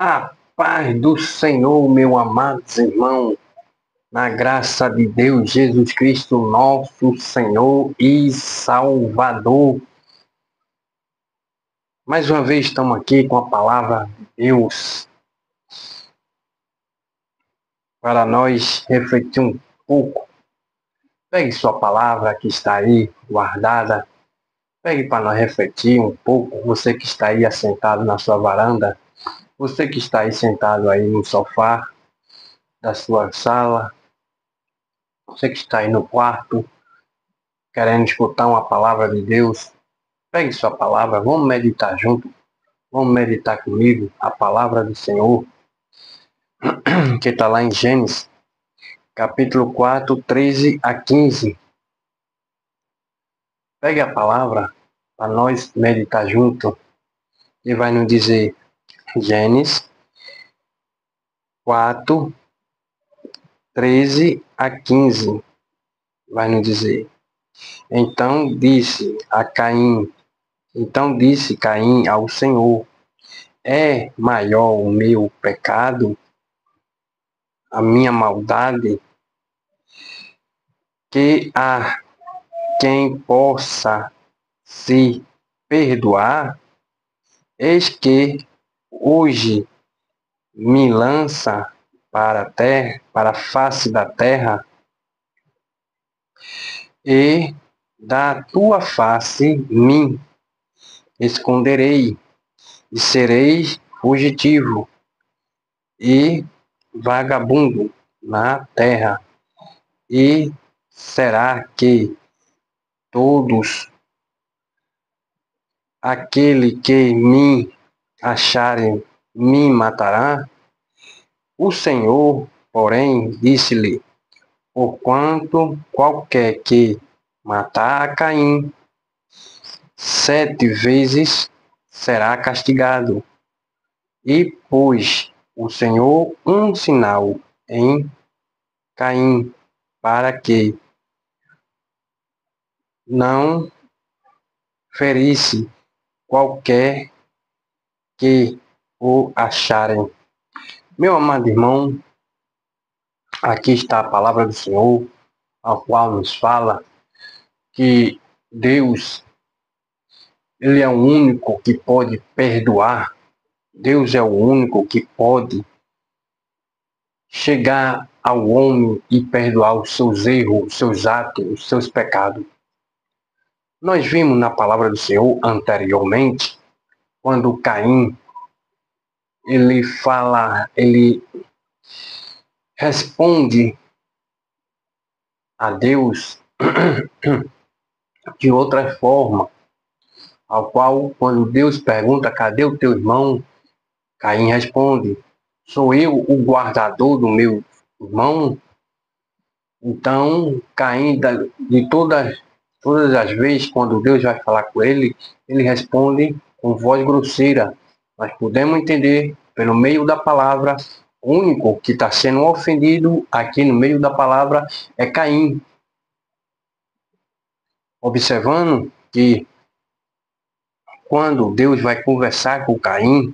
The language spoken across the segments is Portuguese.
A paz do Senhor, meu amado irmão, na graça de Deus, Jesus Cristo, nosso Senhor e Salvador. Mais uma vez estamos aqui com a palavra de Deus para nós refletir um pouco. Pegue sua palavra que está aí guardada. Pegue para nós refletir um pouco. Você que está aí assentado na sua varanda. Você que está aí sentado aí no sofá da sua sala. Você que está aí no quarto, querendo escutar uma palavra de Deus. Pegue sua palavra, vamos meditar junto. Vamos meditar comigo a palavra do Senhor, que está lá em Gênesis, capítulo 4, 13 a 15. Pegue a palavra para nós meditar junto. E vai nos dizer, Gênesis 4, 13 a 15. Vai nos dizer, Então disse Caim ao Senhor, é maior o meu pecado, a minha maldade, que há quem possa se perdoar? Eis que hoje me lança para a terra, para a face da terra, e da tua face me esconderei, e serei fugitivo e vagabundo na terra. E será que todos aquele que me acharem me matará? O Senhor, porém, disse-lhe, porquanto qualquer que matar a Caim 7 vezes será castigado. E pôs o Senhor um sinal em Caim, para que não ferisse qualquer que o acharem. Meu amado irmão, aqui está a palavra do Senhor, a qual nos fala que Deus, Ele é o único que pode perdoar. Deus é o único que pode chegar ao homem e perdoar os seus erros, os seus atos, os seus pecados. Nós vimos na palavra do Senhor anteriormente, quando Caim, ele responde a Deus de outra forma, ao qual, quando Deus pergunta, cadê o teu irmão? Caim responde, sou eu o guardador do meu irmão? Então, Caim, de todas as vezes, quando Deus vai falar com ele, ele responde com voz grosseira. Nós podemos entender, pelo meio da palavra, o único que está sendo ofendido aqui no meio da palavra é Caim. Observando que quando Deus vai conversar com Caim,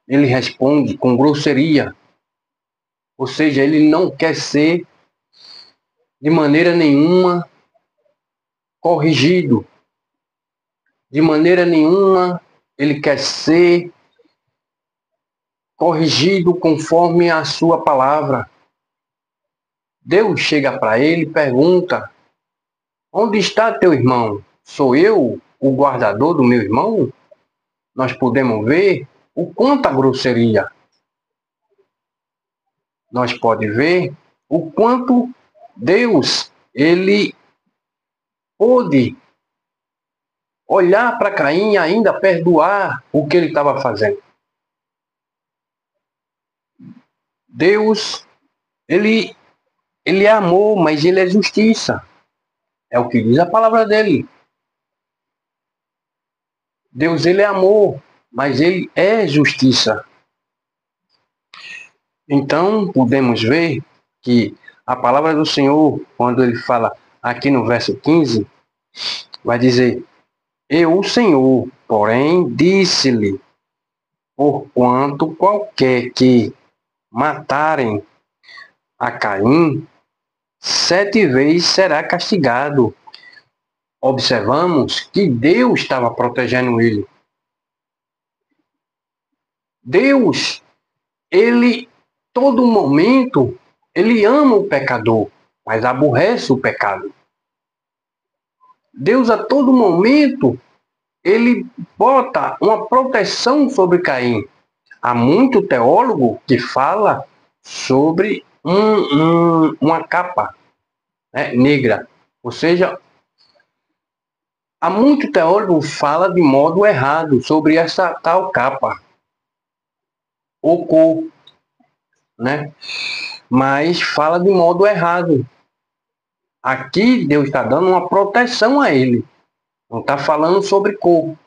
ele responde com grosseria. Ou seja, ele não quer ser de maneira nenhuma corrigido. De maneira nenhuma ele quer ser corrigido conforme a sua palavra. Deus chega para ele e pergunta, onde está teu irmão? Sou eu o guardador do meu irmão? Nós podemos ver o quanto a grosseria. Nós podemos ver o quanto Deus, ele pôde olhar para Caim e ainda perdoar o que ele estava fazendo. Deus, ele é amor, mas ele é justiça. É o que diz a palavra dele. Deus, ele é amor, mas ele é justiça. Então, podemos ver que a palavra do Senhor, quando ele fala aqui no verso 15, vai dizer, eu, o Senhor, porém, disse-lhe, Porquanto qualquer que matarem a Caim, 7 vezes será castigado. Observamos que Deus estava protegendo ele. Deus, ele, todo momento, ele ama o pecador, mas aborrece o pecado. Deus, a todo momento, ele bota uma proteção sobre Caim. Há muito teólogo que fala sobre uma capa, né, negra. Ou seja, há muito teólogo que fala de modo errado sobre essa tal capa, ou cor, né? Mas fala de modo errado. Aqui Deus está dando uma proteção a ele. Não está falando sobre cor.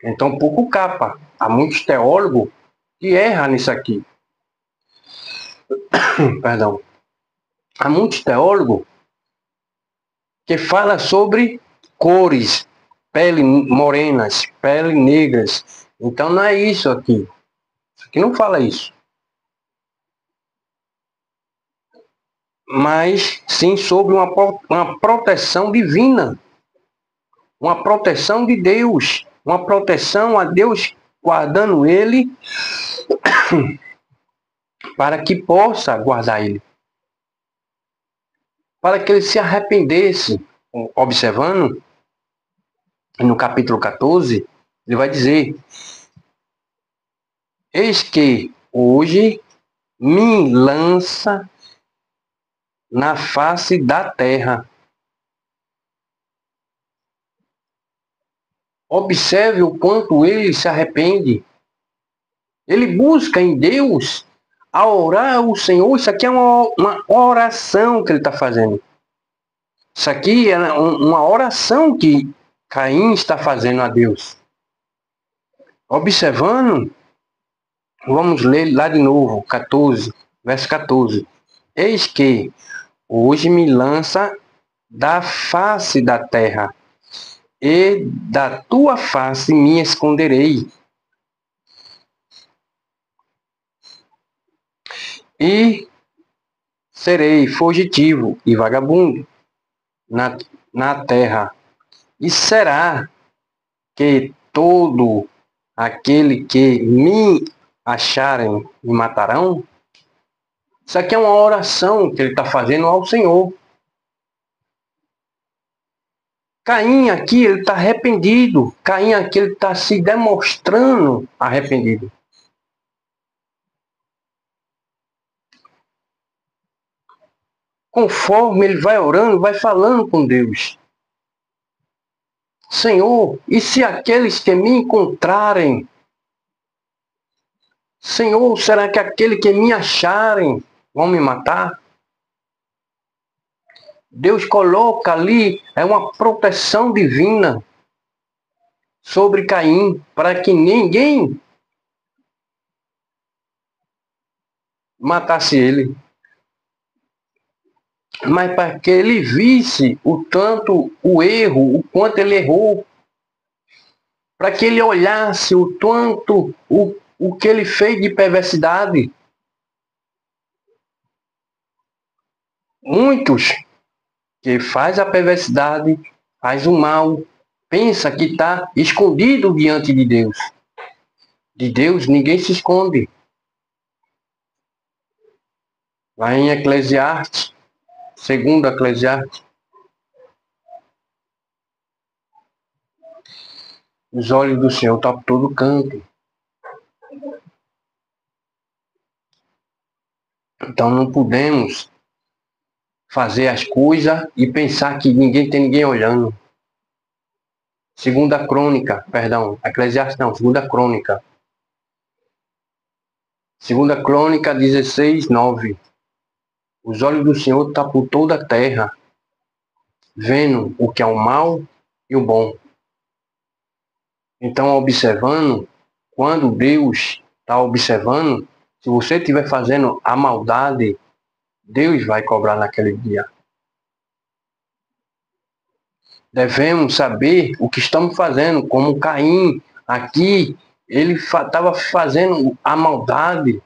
Então, pouco capa. Há muitos teólogos que erram nisso aqui. Perdão. Há muitos teólogos que falam sobre cores, pele morenas, pele negras. Então não é isso aqui. Isso aqui não fala isso. Mas sim sobre uma proteção divina. Uma proteção de Deus. Uma proteção a Deus guardando ele para que possa guardar ele. Para que ele se arrependesse. Observando, no capítulo 14, ele vai dizer: eis que hoje me lança na face da terra. Observe o quanto ele se arrepende. Ele busca em Deus a orar ao Senhor. Isso aqui é uma oração que ele está fazendo. Isso aqui é uma oração que Caim está fazendo a Deus. Observando, vamos ler lá de novo, 14, verso 14. Eis que hoje me lança da face da terra, e da tua face me esconderei. E serei fugitivo e vagabundo na terra. E será que todo aquele que me acharem me matarão? Isso aqui é uma oração que ele está fazendo ao Senhor. Caim aqui, ele está arrependido. Caim aqui, ele está se demonstrando arrependido. Conforme ele vai orando, vai falando com Deus. Senhor, e se aqueles que me encontrarem? Senhor, será que aquele que me acharem vão me matar? Deus coloca ali uma proteção divina sobre Caim, para que ninguém matasse ele. Mas para que ele visse o tanto, o erro, o quanto ele errou. Para que ele olhasse o tanto, o que ele fez de perversidade. Muitos que faz a perversidade, faz o mal, pensa que está escondido diante de Deus. De Deus ninguém se esconde. Lá em Eclesiastes, segundo Eclesiastes, os olhos do Senhor estão por todo canto. Então não podemos fazer as coisas e pensar que ninguém tem ninguém olhando. Segunda Crônica, perdão, Eclesiastes não, Segunda Crônica. Segunda Crônica 16, 9. Os olhos do Senhor estão por toda a terra, vendo o que é o mal e o bom. Então, observando, quando Deus está observando, se você estiver fazendo a maldade, Deus vai cobrar naquele dia. Devemos saber o que estamos fazendo, como Caim aqui, ele estava fazendo a maldade,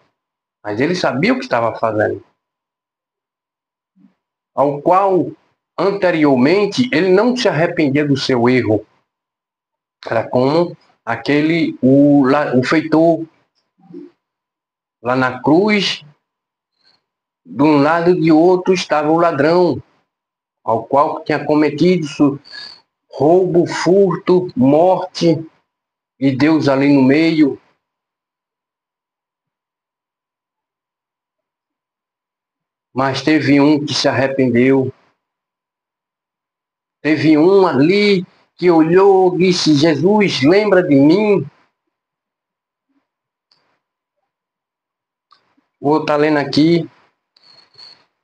mas ele sabia o que estava fazendo. Ao qual, anteriormente, ele não se arrependia do seu erro. Era como o feitor lá na cruz, de um lado e de outro estava o ladrão, ao qual tinha cometido roubo, furto, morte, e Deus ali no meio. Mas teve um que se arrependeu. Teve um ali que olhou e disse: Jesus, lembra de mim? Vou estar lendo aqui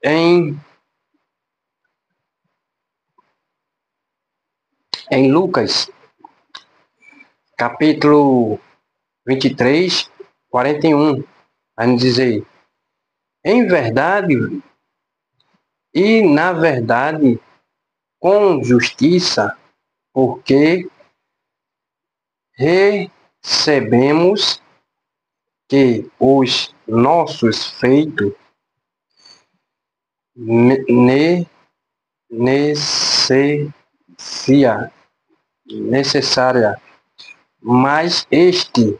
em Lucas, capítulo 23, 41. Vai nos dizer: em verdade e na verdade, com justiça, porque recebemos que os nossos feitos necessária, mas este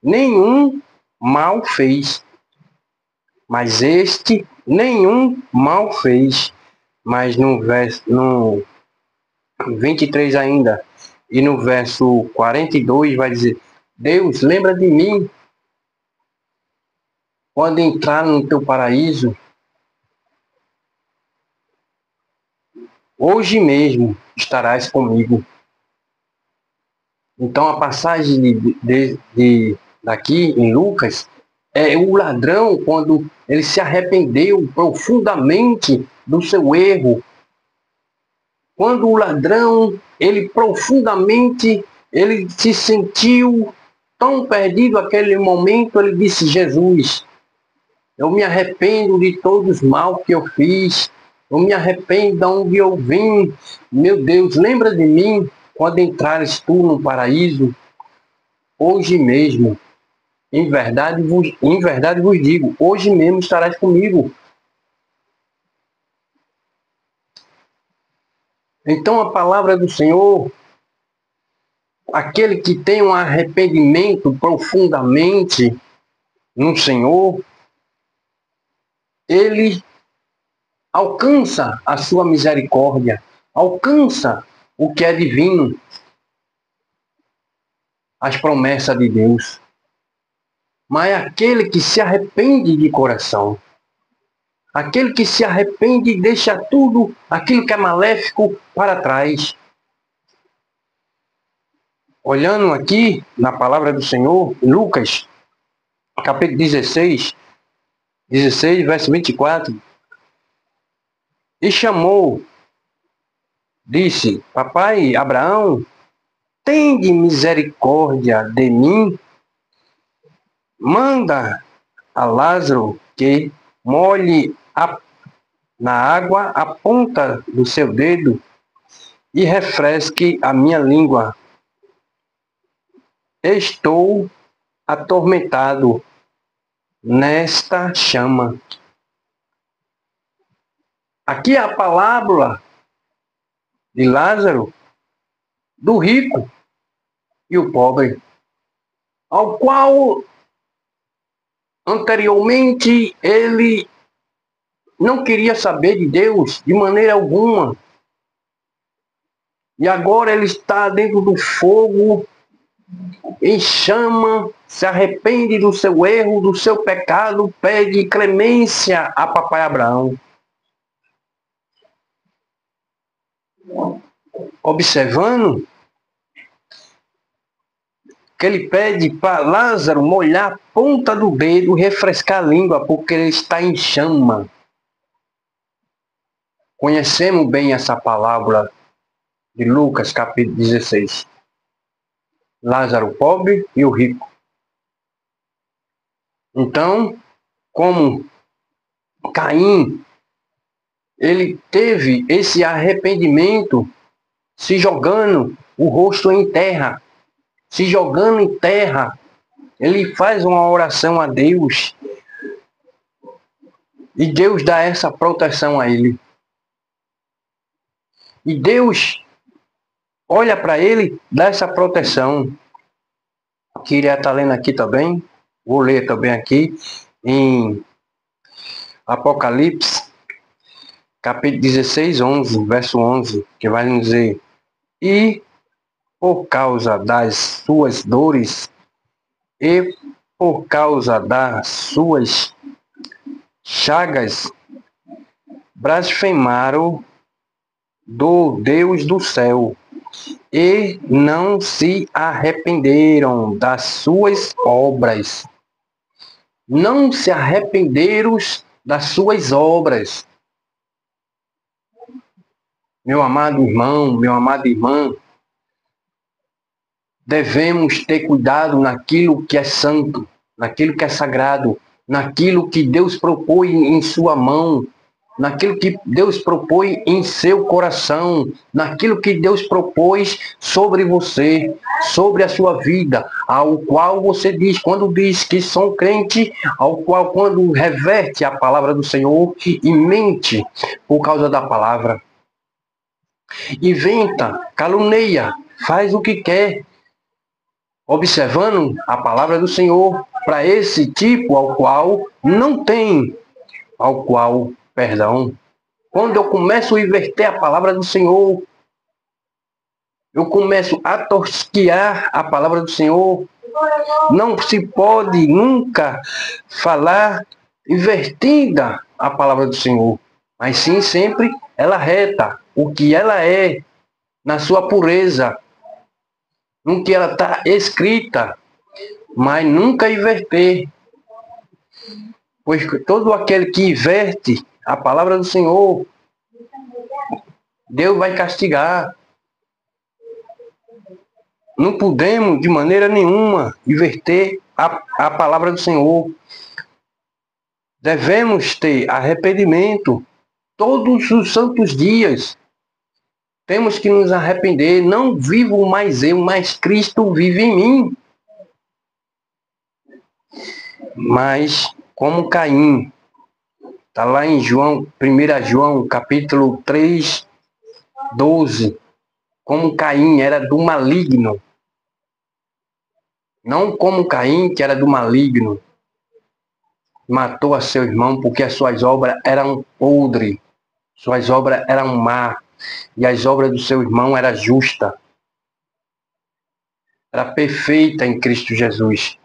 nenhum mal fez. Mas este nenhum mal fez. Mas no 23 ainda, e no verso 42 vai dizer: Deus, lembra de mim quando entrar no teu paraíso. Hoje mesmo estarás comigo. Então a passagem daqui em Lucas é o ladrão quando ele se arrependeu profundamente do seu erro. Quando o ladrão, ele profundamente, ele se sentiu tão perdido naquele momento, ele disse: Jesus, eu me arrependo de todos os mal que eu fiz. Eu me arrependo de onde eu vim. Meu Deus, lembra de mim quando entrares tu no paraíso. Hoje mesmo, em verdade vos digo, hoje mesmo estarás comigo. Então a palavra do Senhor, aquele que tem um arrependimento profundamente no Senhor, ele alcança a sua misericórdia, alcança o que é divino, as promessas de Deus. Mas aquele que se arrepende de coração, aquele que se arrepende e deixa tudo aquilo que é maléfico para trás. Olhando aqui na palavra do Senhor, Lucas, capítulo 16, verso 24, e chamou, disse: Papai Abraão, tende misericórdia de mim, manda a Lázaro que molhe na água a ponta do seu dedo e refresque a minha língua. Estou atormentado nesta chama. Aqui é a palavra de Lázaro, do rico e o pobre, ao qual anteriormente ele não queria saber de Deus de maneira alguma. E agora ele está dentro do fogo, em chama, se arrepende do seu erro, do seu pecado, pede clemência a papai Abraão. Observando que ele pede para Lázaro molhar a ponta do dedo, refrescar a língua, porque ele está em chama. Conhecemos bem essa palavra de Lucas, capítulo 16. Lázaro pobre e o rico. Então, como Caim, ele teve esse arrependimento, se jogando o rosto em terra, se jogando em terra, ele faz uma oração a Deus. E Deus dá essa proteção a ele. E Deus olha para ele, dá essa proteção. Queria estar lendo aqui também. Vou ler também aqui em Apocalipse, capítulo 16, 11, verso 11, que vai nos dizer: e por causa das suas dores e por causa das suas chagas, blasfemaram do Deus do céu e não se arrependeram das suas obras. Não se arrependeram das suas obras. Meu amado irmão, meu amada irmã, devemos ter cuidado naquilo que é santo, naquilo que é sagrado, naquilo que Deus propõe em sua mão, naquilo que Deus propõe em seu coração, naquilo que Deus propôs sobre você, sobre a sua vida, ao qual você diz, quando diz que são crente, ao qual quando reverte a palavra do Senhor e mente por causa da palavra, inventa, calunia, faz o que quer, observando a palavra do Senhor, para esse tipo ao qual não tem, perdão. Quando eu começo a inverter a palavra do Senhor, eu começo a tosquiar a palavra do Senhor, não se pode nunca falar invertida a palavra do Senhor, mas sim sempre ela reta, o que ela é, na sua pureza, no que ela está escrita, mas nunca inverter. Pois todo aquele que inverte a palavra do Senhor, Deus vai castigar. Não podemos, de maneira nenhuma, inverter a palavra do Senhor. Devemos ter arrependimento todos os santos dias. Temos que nos arrepender. Não vivo mais eu, mas Cristo vive em mim. Mas, como Caim, está lá em João, 1 João, capítulo 3, 12. Como Caim era do maligno. Não como Caim, que era do maligno. Matou a seu irmão porque as suas obras eram podres. Suas obras eram má. E as obras do seu irmão eram justas. Era perfeita em Cristo Jesus.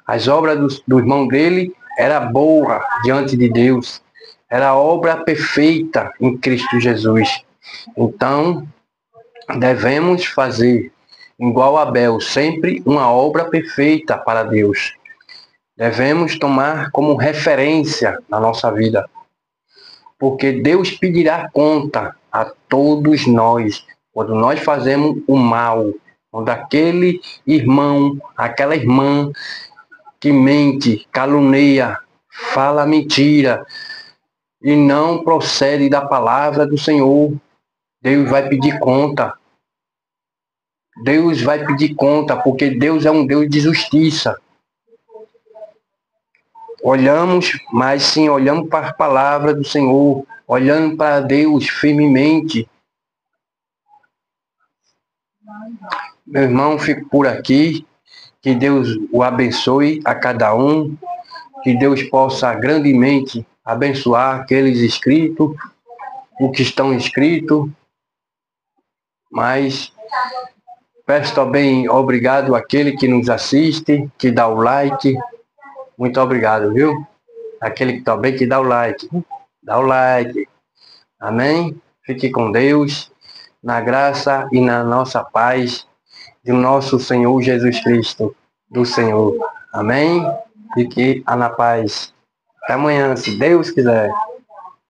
As obras do irmão dele eram boas diante de Deus. Era obra perfeita em Cristo Jesus. Então, devemos fazer, igual a Abel, sempre uma obra perfeita para Deus. Devemos tomar como referência na nossa vida. Porque Deus pedirá conta a todos nós quando nós fazemos o mal. Quando aquele irmão, aquela irmã que mente, calunia, fala mentira e não procede da palavra do Senhor, Deus vai pedir conta. Deus vai pedir conta, porque Deus é um Deus de justiça. Olhamos, mas sim, olhamos para a palavra do Senhor, olhando para Deus firmemente. Meu irmão, fico por aqui. Que Deus o abençoe a cada um. Que Deus possa grandemente abençoar aqueles inscritos, os que estão inscritos. Mas peço também obrigado àquele que nos assiste, que dá o like. Muito obrigado, viu? Aquele que também que dá o like. Dá o like. Amém? Fique com Deus, na graça e na nossa paz de nosso Senhor Jesus Cristo, do Senhor. Amém? Fique na paz. Até amanhã, se Deus quiser.